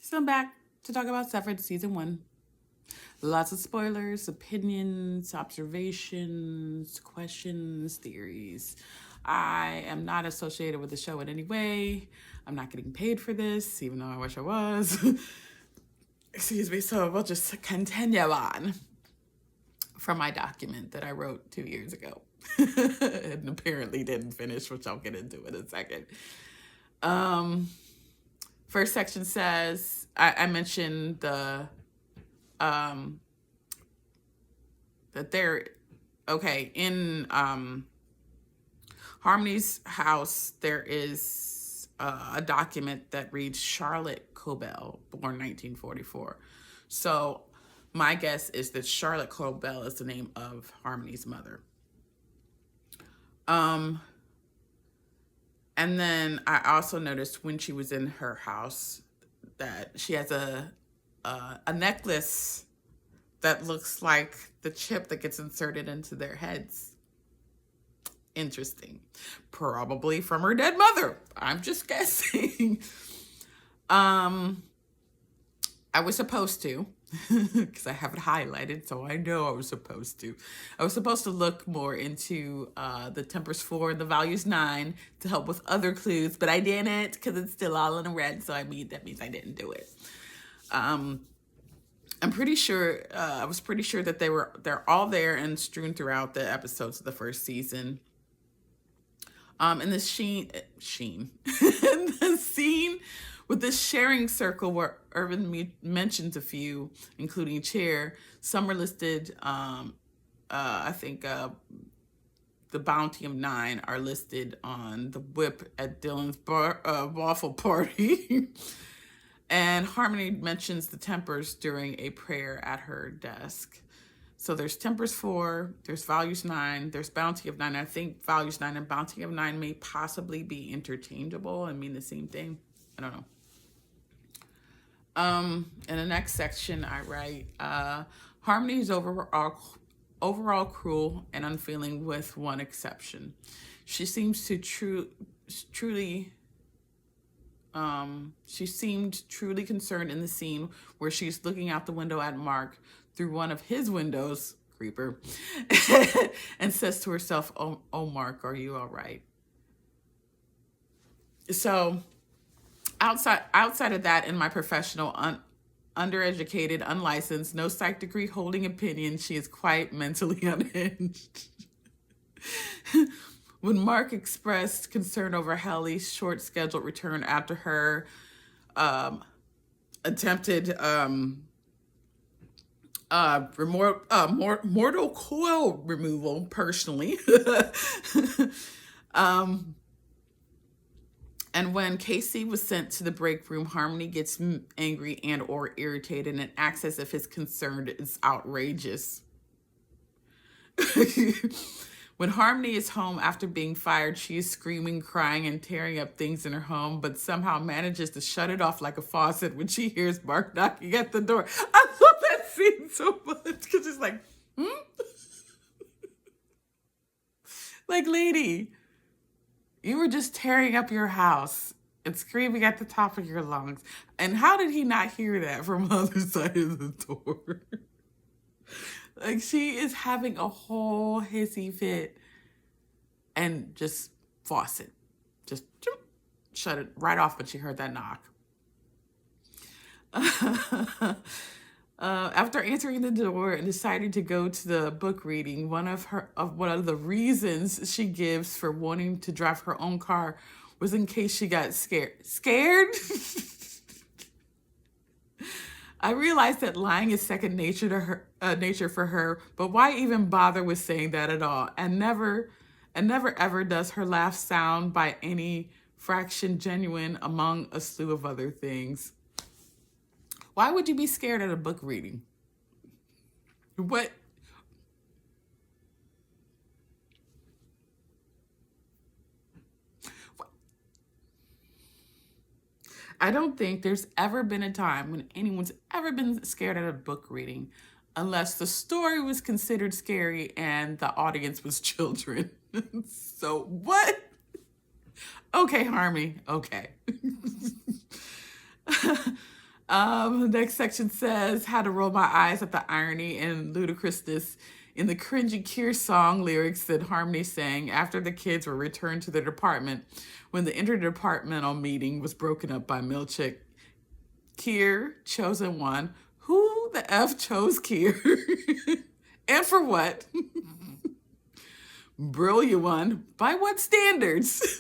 So I'm back to talk about Severance Season 1. Lots of spoilers, opinions, observations, questions, theories. I am not associated with the show in any way. I'm not getting paid for this, even though I wish I was. Excuse me, so we'll just continue on from my document that I wrote 2 years ago and apparently didn't finish, which I'll get into in a second. First section says, I mentioned that they're, okay, in Harmony's house, there is a document that reads Charlotte Cobell, born 1944. So my guess is that Charlotte Cobell is the name of Harmony's mother. And then I also noticed when she was in her house that she has a necklace that looks like the chip that gets inserted into their heads. Interesting. Probably from her dead mother. I'm just guessing. I was supposed to, because I have it highlighted, so I know I was supposed to. I was supposed to look more into the Tempers 4 and the Values 9 to help with other clues, but I didn't because it's still all in red, so that means I didn't do it. I'm pretty sure, I was pretty sure that they're all there and strewn throughout the episodes of the first season. In the in the scene with the sharing circle where Irvin mentions a few, including chair, some are listed, I think the Bounty of 9 are listed on the whip at Dylan's waffle party. And Harmony mentions the Tempers during a prayer at her desk. So there's Tempers 4, there's Values 9, there's Bounty of 9. I think Values 9 and Bounty of 9 may possibly be interchangeable and mean the same thing. I don't know. In the next section, I write, Harmony is overall cruel and unfeeling with one exception. She seems to she seemed truly concerned in the scene where she's looking out the window at Mark through one of his windows, creeper, and says to herself, oh, Mark, are you all right? So outside of that, in my professional, undereducated, unlicensed, no psych degree holding opinion, she is quite mentally unhinged. When Mark expressed concern over Hallie's short scheduled return after her attempted mortal coil removal, personally, and when Casey was sent to the break room, Harmony gets angry and or irritated and acts as if his concern is outrageous. When Harmony is home after being fired, she is screaming, crying, and tearing up things in her home, but somehow manages to shut it off like a faucet when she hears Mark knocking at the door. I love that scene so much because it's like, like, lady, you were just tearing up your house and screaming at the top of your lungs. And how did he not hear that from the other side of the door? Like, she is having a whole hissy fit and just faucet. Just shut it right off when she heard that knock. After answering the door and deciding to go to the book reading, one of the reasons she gives for wanting to drive her own car was in case she got scared. Scared? I realized that lying is second nature to her, nature for her, but why even bother with saying that at all? And never ever does her laugh sound by any fraction genuine among a slew of other things. Why would you be scared at a book reading? What? I don't think there's ever been a time when anyone's ever been scared at a book reading, unless the story was considered scary and the audience was children. So what? Okay, Harmony, okay. The next section says how to roll my eyes at the irony and ludicrousness in the cringy Kier song lyrics that Harmony sang after the kids were returned to their department when the interdepartmental meeting was broken up by Milchick. Kier, chosen one. Who the F chose Kier? And for what? Brilliant one. By what standards?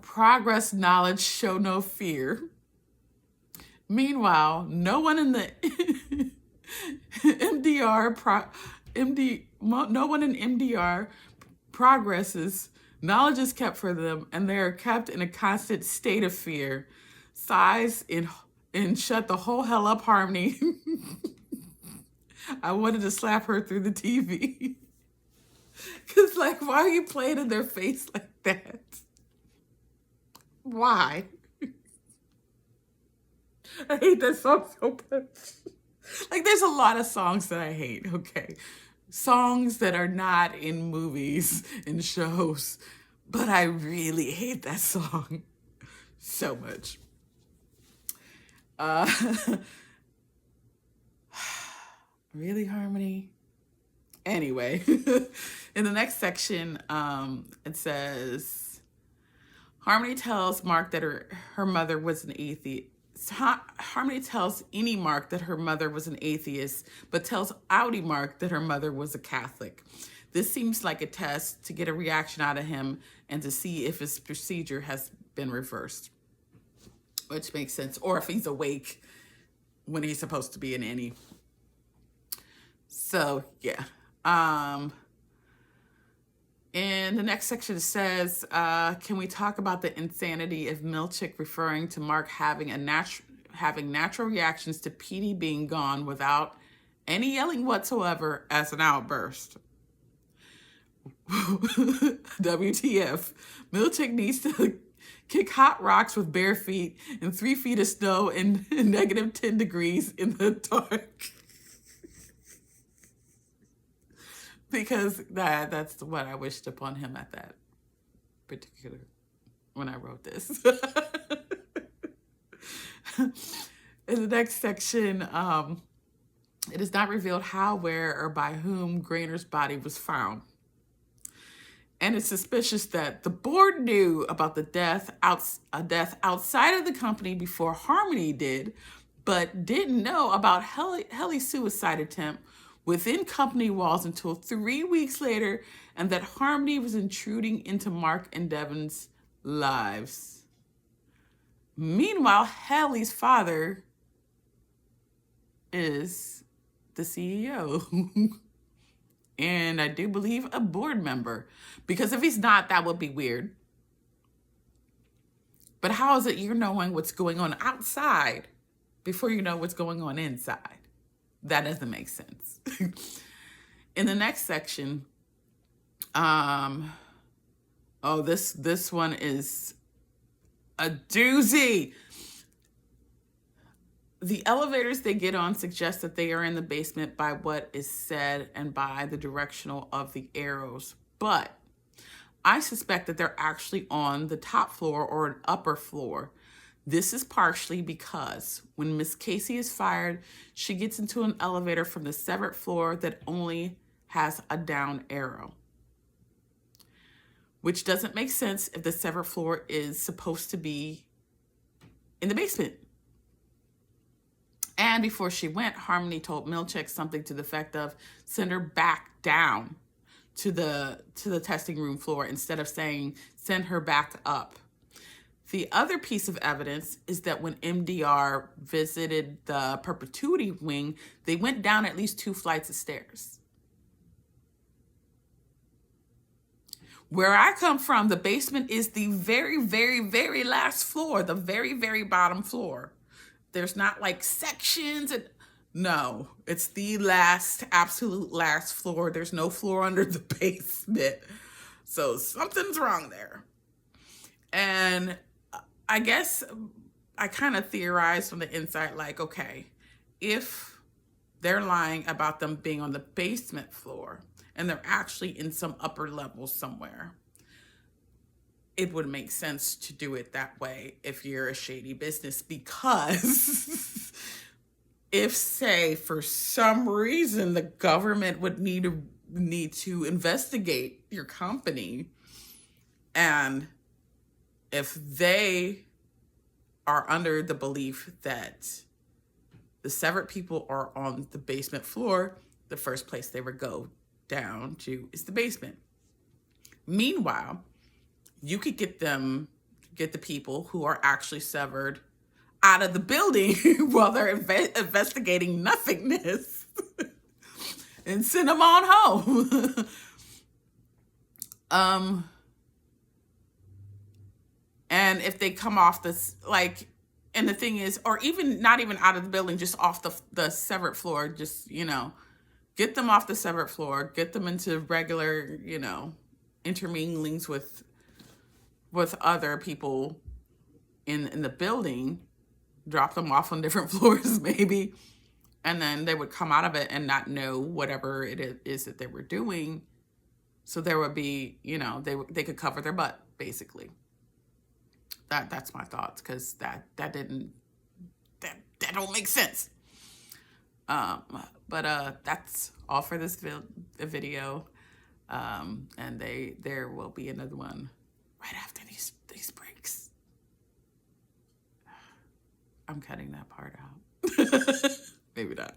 Progress, knowledge, show no fear. Meanwhile, no one in the no one in MDR progresses. Knowledge is kept for them, and they are kept in a constant state of fear. Sighs and shut the whole hell up, Harmony. I wanted to slap her through the TV. Because, like, why are you playing in their face like that? Why? I hate that song so much. Like, there's a lot of songs that I hate, okay? Songs that are not in movies and shows, but I really hate that song so much. Really, Harmony? Anyway, in the next section, it says, Harmony tells Mark that her mother was an atheist. Harmony tells any Mark that her mother was an atheist, but tells outie Mark that her mother was a Catholic. This seems like a test to get a reaction out of him and to see if his procedure has been reversed, which makes sense, or if he's awake when he's supposed to be in any. So, yeah. In the next section, it says, can we talk about the insanity of Milchick referring to Mark having natural reactions to Petey being gone without any yelling whatsoever as an outburst? WTF. Milchick needs to kick hot rocks with bare feet and 3 feet of snow in negative 10 degrees in the dark. Because that's what I wished upon him at that particular, when I wrote this. In the next section, it is not revealed how, where, or by whom Grainer's body was found. And it's suspicious that the board knew about the death outside of the company before Harmony did, but didn't know about Helly's suicide attempt within company walls until 3 weeks later, and that Harmony was intruding into Mark and Devin's lives. Meanwhile, Helly's father is the CEO. And I do believe a board member. Because if he's not, that would be weird. But how is it you're knowing what's going on outside before you know what's going on inside? That doesn't make sense. In the next section, this one is a doozy. The elevators they get on suggest that they are in the basement by what is said and by the directional of the arrows. But I suspect that they're actually on the top floor or an upper floor. This is partially because when Miss Casey is fired, she gets into an elevator from the severed floor that only has a down arrow, which doesn't make sense if the severed floor is supposed to be in the basement. And before she went, Harmony told Milchick something to the effect of send her back down to the testing room floor instead of saying send her back up. The other piece of evidence is that when MDR visited the perpetuity wing, they went down at least 2 flights of stairs. Where I come from, the basement is the very, very, very last floor, the very, very bottom floor. There's not like sections and no, it's the last, absolute last floor. There's no floor under the basement. So something's wrong there. And I guess I kind of theorized from the inside, like, okay, if they're lying about them being on the basement floor and they're actually in some upper level somewhere, it would make sense to do it that way if you're a shady business, because if, say, for some reason the government would need to investigate your company, and if they are under the belief that the severed people are on the basement floor, the first place they would go down to is the basement. Meanwhile, you could get the people who are actually severed out of the building while they're investigating nothingness and send them on home. And if they come off this, like, and the thing is, or even not even out of the building, just off the severed floor, just, get them off the severed floor, get them into regular, interminglings with other people in the building, drop them off on different floors maybe, and then they would come out of it and not know whatever it is that they were doing. So there would be, they could cover their butt, basically. That's my thoughts, because that don't make sense. But that's all for this video. And there will be another one right after these breaks. I'm cutting that part out. Maybe not.